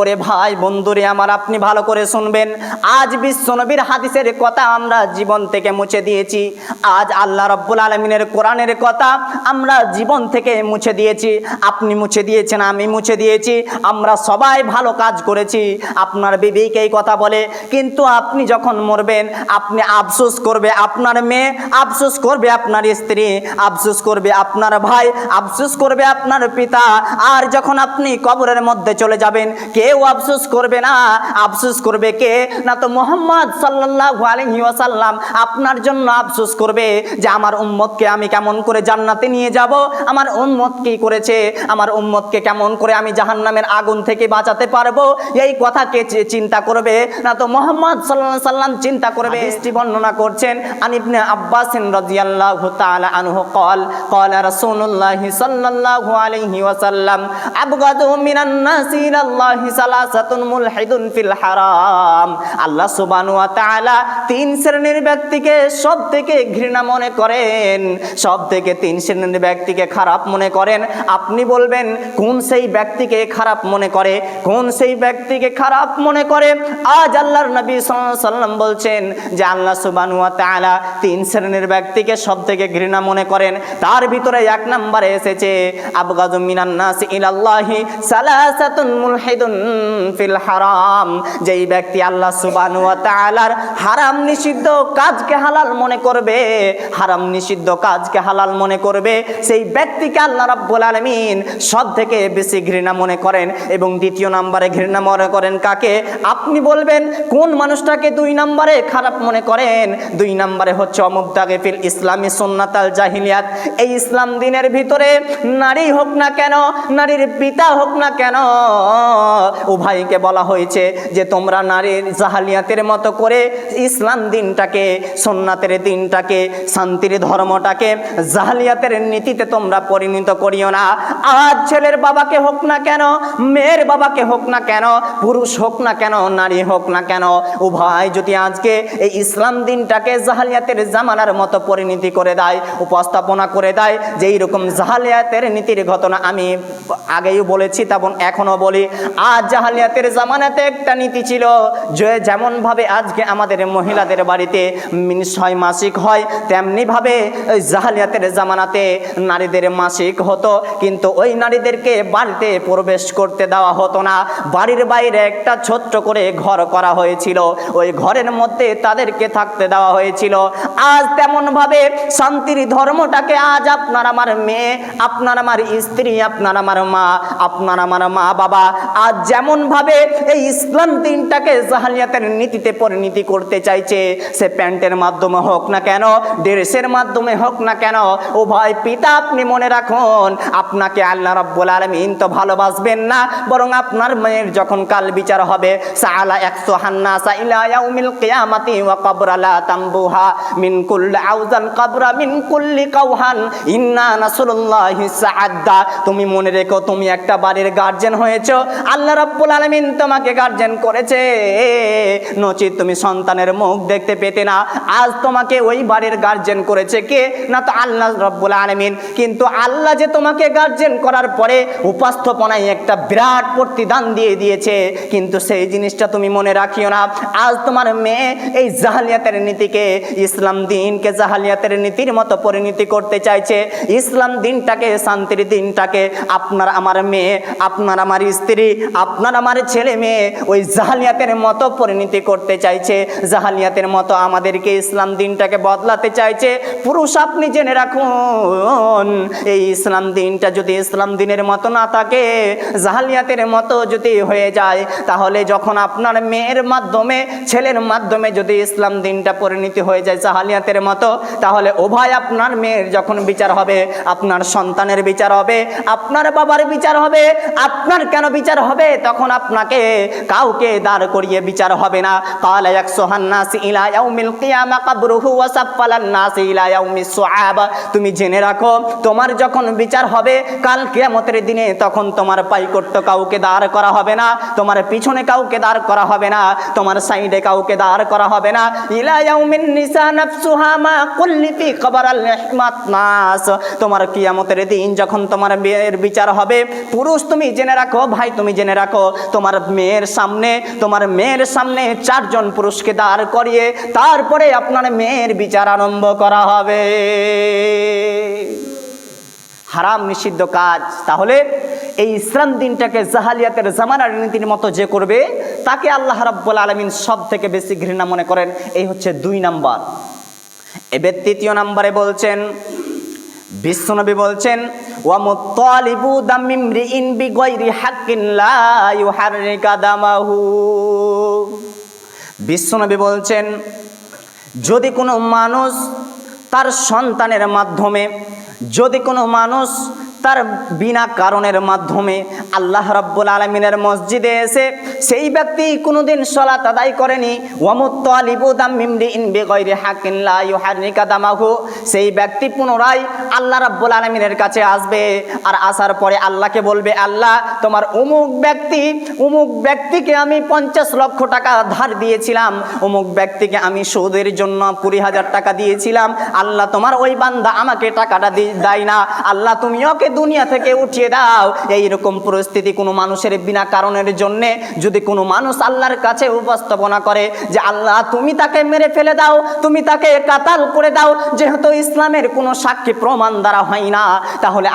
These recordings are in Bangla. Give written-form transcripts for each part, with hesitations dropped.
ওরে ভাই বন্ধুরে আমার, আপনি ভালো করে শুনবেন। আজ বিশ্বনবীর হাদিসের কথা আমরা জীবন থেকে মুছে দিয়েছি। আজ আল্লাহ রাব্বুল আলামিনের কোরআনের কথা আমরা জীবন থেকে মুছে দিয়েছি। আপনি মুছে দিয়েছেন, আমি মুছে দিয়েছি, আমরা সবাই ভালো কাজ করেছি। আপনার বিবিকে এই কথা বলে, কিন্তু আপনি যখন মরবেন আপনি আফসোস করবে আপনার মেয়ে, আফসোস করবে আপনার স্ত্রী, আফসোস করবে আপনার ভাই, আফসোস করবে আপনার পিতা। আর যখন আপনি কবরের মধ্যে চলে যাবেন কেউ আফসোস করবে না। আফসোস করবে কে? না তো মুহাম্মদ সাল্লাল্লাহু আলাইহি ওয়াসাল্লাম আপনার জন্য আফসোস করবে যে আমার উম্মতকে আমি কেমন করে জান্নাতে নিয়ে যাব, আমার উম্মত কি করেছে, আমার উম্মতকে কেমন করে আমি জাহান্নামের আগুন থেকে বাঁচাতে পারবো, এই কথা কে চিন্তা করবে? না তো মুহাম্মদ সাল্লাল্লাহু আলাইহি ওয়াসাল্লাম চিন্তা করবে। হাদিসটি বর্ণনা করছেন আন ইবনে আব্বাস রাদিয়াল্লাহু তাআলা আনহু قال قال رسول الله صلى الله عليه وسلم أبغض من الناس إلى الله সালাসাতুন মুলহিদুন ফিল হারাম। আল্লাহ সুবহানাহু ওয়া তাআলা তিন শ্রেণীর ব্যক্তিকে সব থেকে ঘৃণা মনে করেন, সব থেকে তিন শ্রেণীর ব্যক্তিকে খারাপ মনে করেন। আপনি বলবেন কোন সেই ব্যক্তিকে খারাপ মনে করে, কোন সেই ব্যক্তিকে খারাপ মনে করে? আজ আল্লাহর নবী সাল্লাল্লাহু আলাইহি ওয়াসাল্লাম বলছেন যে আল্লাহ সুবহানাহু ওয়া তাআলা তিন শ্রেণীর ব্যক্তিকে সব থেকে ঘৃণা মনে করেন। তার ভিতরে এক নম্বরে এসেছে আবগাযু মিনান নাস ইলাল্লাহি সালাসাতুন মুলহিদুন ফিল হারাম। যেই ব্যক্তি আল্লাহ সুবহানাহু ওয়া তাআলার হারাম নিষিদ্ধ কাজকে হালাল মনে করবে, হারাম নিষিদ্ধ কাজকে হালাল মনে করবে, সেই ব্যক্তিকে আল্লাহ রাব্বুল আলামিন সব থেকে বেশি ঘৃণা মনে করেন। এবং দ্বিতীয় নম্বরে ঘৃণা মনে করেন কাকে? আপনি বলবেন কোন মানুষটাকে দুই নম্বরে খারাপ মনে করেন? দুই নম্বরে হচ্ছে অমুবতাগে ফিল ইসলামি সুন্নাতাল জাহিলিয়াত। এই ইসলাম দিনের ভিতরে নারী হোক না কেন, নারীর পিতা হোক না কেন, উভয়কে বলা হয়েছে যে তোমরা নারীর জাহালিয়াতের মতো করে ইসলাম দিনটাকে, সুন্নাতের দিনটাকে, শান্তির ধর্মটাকে জাহালিয়াতের নীতিতে তোমরা পরিণত করিও না। আজ ছেলের বাবাকে হোক না কেন, মেয়ের বাবাকে হোক না কেন, পুরুষ হোক না কেন, নারী হোক না কেন, উভয় যদি আজকে এই ইসলাম দিনটাকে জাহালিয়াতের জামানার মতো পরিণতি করে দেয়, উপস্থাপনা করে দেয়, যে এইরকম জাহালিয়াতের নীতির ঘটনা আমি আগেই বলেছি তেমন এখনো বলি। আজ জাহালিয়াতের জামানাতে একটা নীতি ছিল যে যেমন ভাবে আজকে আমাদের মহিলাদের বাড়িতে 6 মাসিক হয়, তেমনি ভাবে জাহালিয়াতের জামানাতে নারীদের মাসিক হতো, কিন্তু ওই নারীদেরকে বাড়িতে প্রবেশ করতে দেওয়া হতো না। বাড়ির বাইরে একটা ছোট্ট করে ঘর করা হয়েছিল, ওই ঘরের মধ্যে তাদেরকে থাকতে দেওয়া হয়েছিল। আজ তেমন ভাবে শান্তির ধর্মটাকে আজ আপনার আমার মেয়ে, আপনার আমার স্ত্রী, আপনার আমার মা, আপনার আমার মা বাবা আজ যেমন ভাবে এই ইসলাম দিনটাকে জাহালিয়াতের নীতিতে পরিণতি করতে চাইছে, সে প্যান্টের মাধ্যমে হোক না কেন, ড্রেসের মাধ্যমে হোক না কেন, ও ভাই পিতা আপনি মনে রাখুন আপনাকে আল্লাহ রাব্বুল আলামিন তো ভালোবাসবেন না, বরং আপনার মেয়ের যখন কাল বিচার হবে সাআলা ইয়াকসুহান্নাসা ইলা ইয়াউমিল কিয়ামাতি ওয়া কবরা লা তামবুহা মিন কুল্লি আউজান কবরা মিন কুল্লি কাওহান ইন্না নাসরুল্লাহি সাআদা। তুমি মনে রেখো তুমি একটা বাড়ির গার্জিয়ান হয়েছো, আল্লাহ রাব্বুল আলামিন তোমাকে গার্জিয়ান করেছে, নচিত তুমি সন্তানের মুখ দেখতে পেতে না। আজ তোমাকে ওই বাড়ির গার্জিয়ান করেছে কে? না তো আল্লাহ রাব্বুল আলামিন। কিন্তু আল্লাহ যে তোমাকে গার্জিয়ান করার পরে উপস্থাপনায় একটা বিরাট প্রতিদান দিয়ে দিয়েছে, কিন্তু সেই জিনিসটা তুমি মনে রাখিও না। আজ তোমার মেয়ে এই জাহালিয়াতের নীতিকে, ইসলাম দিনকে জাহালিয়াতের নীতির মতো পরিণতি করতে চাইছে, ইসলাম দিনটাকে, শান্তির দিনটাকে আপনার আমার মেয়ে, আপনার আমার স্ত্রী, আপনার আমার ছেলে মেয়ে ওই জাহালিয়াতের মতো পরিণতি করতে চাইছে, জাহালিয়াতের মতো আমাদেরকে ইসলাম দিনটাকে বদলাতে চাইছে। পুরুষ আপনি জেনে রাখুন এই ইসলাম দিনটা যদি ইসলাম দিনের মতো না থাকে, জাহালিয়াতের মতো যদি হয়ে যায়, তাহলে যখন আপনার মেয়ের মাধ্যমে, ছেলের মাধ্যমে যদি ইসলাম দিনটা পরিণতি হয়ে যায় জাহালিয়াতের মতো, তাহলে ও ভাই আপনার মেয়ের যখন বিচার হবে, আপনার সন্তানের বিচার হবে, আপনার বাবার বিচার হবে, আপনার কেন বিচার হবে? তখন আপনাকে কাউকে দাঁড় করিয়ে বিচার হবে না। ক্বালা ইয়াকসুহান নাস ইলা ইয়াউমিল কিয়ামা কবরুহু ওয়া সাফফালান নাস ইলা ইয়াউমিস সুআব। তুমি জেনে রাখো তোমার যখন বিচার হবে কাল কিয়ামতের দিনে, তখন তোমার পাইকট্য কাউকে দাঁড় করা হবে না, তোমার পিছনে কাউকে দাঁড় করা হবে না, তোমার সাইডে কাউকে দাঁড় করা হবে না। ইলা ইয়াউমিন নিসা নাফসুহা মা কুল্লি ফি কবরাল ইহমাত নাস। তোমার কিয়ামতের দিন যখন তোমার বিয়ের বিচার হবে, পুরুষ তুমি জেনে রাখো, ভাই তুমি জেনে রাখো, রাখো, তোমার মেয়ের সামনে 4 জন পুরুষকে দাঁড় করিয়ে তারপরে আপনার মেয়ের বিচার আরম্ভ করা হবে। হারাম নিষিদ্ধ কাজ। তাহলে এই ইসলাম দিনটাকে জাহালিয়াতের জামানার নীতির মতো যে করবে তাকে আল্লাহ রাব্বুল আলামিন সব থেকে বেশি ঘৃণা মনে করেন। এই হচ্ছে 2 নাম্বার। এবার 3 নম্বরে বলছেন, বিশ্বনবী বলছেন, ওয়া মুতালিবু দামিমরিইন বিগাইরি হাক্কিন লা ইউহাররিকা দামাহু। বিশ্বনবী বলছেন, যদি কোনো মানুষ তার সন্তানের মাধ্যমে, যদি কোনো মানুষ তার বিনা কারণের মাধ্যমে আল্লাহ রাব্বুল আলামিনের মসজিদে এসে সেই ব্যক্তি কোনোদিন সালাত আদায় করেনি, ওয়া মুতালিবু দামিমরিইন বিগাইরি হাক্কিন লা ইউহাররিকা দামাহু, সেই ব্যক্তি পুনরায় আল্লাহ রাব্বুল আলামিনের কাছে আসবে। আর আসার পরে আল্লাহকে বলবে, আল্লাহ তোমার অমুক ব্যক্তিকে আমি 50 লক্ষ টাকা ধার দিয়েছিলাম, অমুক ব্যক্তিকে আমি সুদের জন্য 20,000 টাকা দিয়েছিলাম, আল্লাহ তোমার ওই বান্দা আমাকে টাকাটা দেয় না, আল্লাহ তুমি ওকে দুনিয়া থেকে উঠিয়ে দাও। এইরকম পরিস্থিতি কোনো মানুষের বিনা কারণের জন্য যদি কোনো মানুষ আল্লাহর কাছে উপস্থাপনা করে যে আল্লাহ তুমি তাকে মেরে ফেলে দাও, তুমি তাকে কাতাল করে দাও, যেহেতু ইসলামের কোনো সাক্ষী প্রমাণ দ্বারা হয় না, তাহলে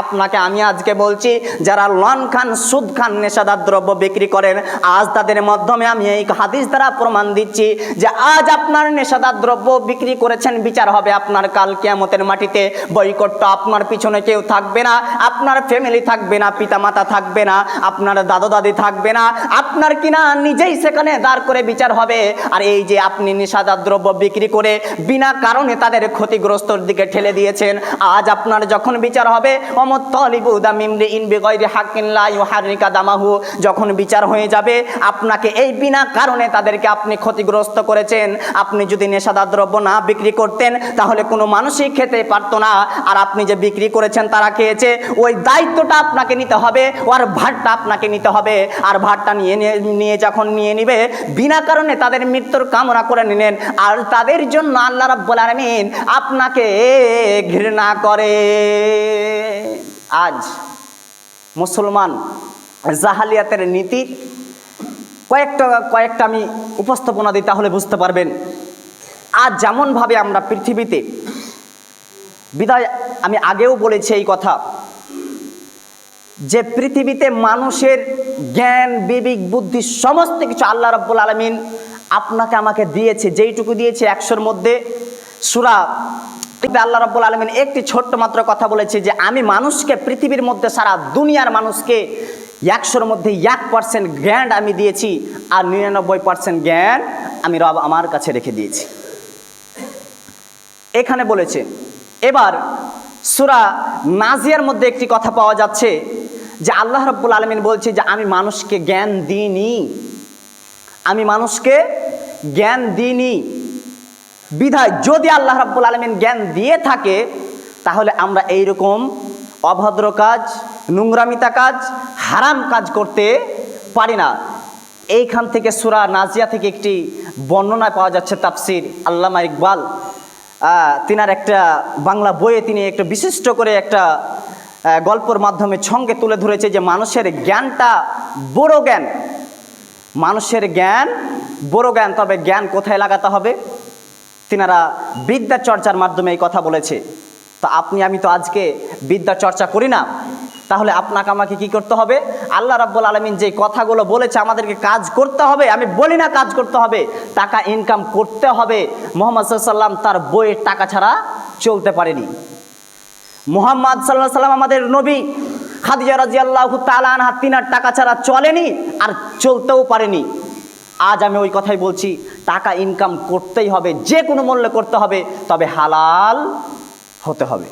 আপনাকে আমি আজকে বলছি, যারা লন খান, সুদ খান, নেশাদার দ্রব্য বিক্রি করেন, আজ তাদের মাধ্যমে আমি এই হাদিস দ্বারা প্রমাণ দিচ্ছি যে আজ আপনার নেশাদার দ্রব্য বিক্রি করেছেন, বিচার হবে আপনার কাল কিয়ামতের মাটিতে। বয়কটটা আপনার পিছনে কেউ থাকবে না, আপনার ফ্যামিলি থাকবে না, পিতামাতা থাকবে না, আপনার দাদা দাদি থাকবে না, আপনার কিনা নিজেই সেখানে দাঁড় করে বিচার হবে। আর এই যে আপনি নেশাদার দ্রব্য বিক্রি করে বিনা কারণে তাদের ক্ষতিগ্রস্তর দিকে ঠেলে দিয়েছেন, আজ আপনার যখন বিচার হবে, ওয়ামুত্তালিবু দামিমরিইন বিগাইরি হাক্কিন লা ইউহাররিকা দামাহু, যখন বিচার হয়ে যাবে আপনাকে এই বিনা কারণে তাদেরকে আপনি ক্ষতিগ্রস্ত করেছেন। আপনি যদি নেশাদার দ্রব্য না বিক্রি করতেন তাহলে কোনো মানুষই খেতে পারতো না, আর আপনি যে বিক্রি করেছেন তারা খেয়েছে, ওই দায়িত্বটা আপনাকে নিতে হবে, ওর ভারটা আপনাকে নিতে হবে। আর ভারটা যখন নিয়ে নিবে, বিনা কারণে তাদের মৃত্যুর কামনা করে নিলেন, আর তাদের জন্য আল্লাহ রাব্বুল আলামিন আপনাকে ঘৃণা করে। আজ মুসলমান জাহালিয়াতের নীতি কয়েকটা আমি উপস্থাপনা দিই, তাহলে বুঝতে পারবেন। আজ যেমনভাবে আমরা পৃথিবীতে, বিদায় আমি আগেও বলেছি এই কথা, যে পৃথিবীতে মানুষের জ্ঞান, বিবেক, বুদ্ধি সমস্ত কিছু আল্লাহ রাব্বুল আলামিন আপনাকে আমাকে দিয়েছে। যেইটুকু দিয়েছে 100-র মধ্যে সূরা আল্লাহ রাব্বুল আলামিন একটি ছোট্ট মাত্র কথা বলেছে যে আমি মানুষকে, পৃথিবীর মধ্যে সারা দুনিয়ার মানুষকে 100-র মধ্যে 1% জ্ঞান আমি দিয়েছি, আর 99% জ্ঞান আমি রব আমার কাছে রেখে দিয়েছি, এখানে বলেছে। এবার সূরা নাজিয়ার মধ্যে একটি কথা পাওয়া যাচ্ছে যে আল্লাহ রাব্বুল আলামিন বলছে যে আমি মানুষকে জ্ঞান দিইনি, আমি মানুষকে জ্ঞান দিইনি। বিধায় যদি আল্লাহ রাব্বুল আলামিন জ্ঞান দিয়ে থাকে তাহলে আমরা এইরকম অভদ্র কাজ, নোংরামিতা কাজ, হারাম কাজ করতে পারি না। এইখান থেকে সূরা নাজিয়া থেকে একটি বর্ণনা পাওয়া যাচ্ছে, তাফসির আল্লামা ইকবাল তিনার একটা বাংলা বইয়ে তিনি একটা বিশিষ্ট করে একটা গল্পের মাধ্যমে ছন্দে তুলে ধরেছে যে মানুষের জ্ঞানটা বড় জ্ঞান, মানুষের জ্ঞান বড় জ্ঞান, তবে জ্ঞান কোথায় লাগাতে হবে তিনারা বিদ্যা চর্চার মাধ্যমে এই কথা বলেছে। তো আমি তো আজকে বিদ্যা চর্চা করি না, তাহলে আপনাকে আমাকে কি করতে হবে? আল্লাহ রাব্বুল আলামিন যে কথাগুলো বলেছে আমাদেরকে কাজ করতে হবে। আমি বলি না কাজ করতে হবে, টাকা ইনকাম করতে হবে। মুহাম্মদ সাল্লাল্লাহু আলাইহি ওয়াসাল্লাম তার বইয়ের টাকা ছাড়া চলতে পারেনি। মুহাম্মদ সাল্লাল্লাহু আলাইহি ওয়াসাল্লাম আমাদের নবী, খাদিজা রাদিয়াল্লাহু তাআলা আনহা তিনার টাকা ছাড়া চলেনি আর চলতেও পারেনি। আজ আমি ওই কথাই বলছি, টাকা ইনকাম করতেই হবে, যে কোনো মূল্যে করতে হবে, তবে হালাল হতে হবে।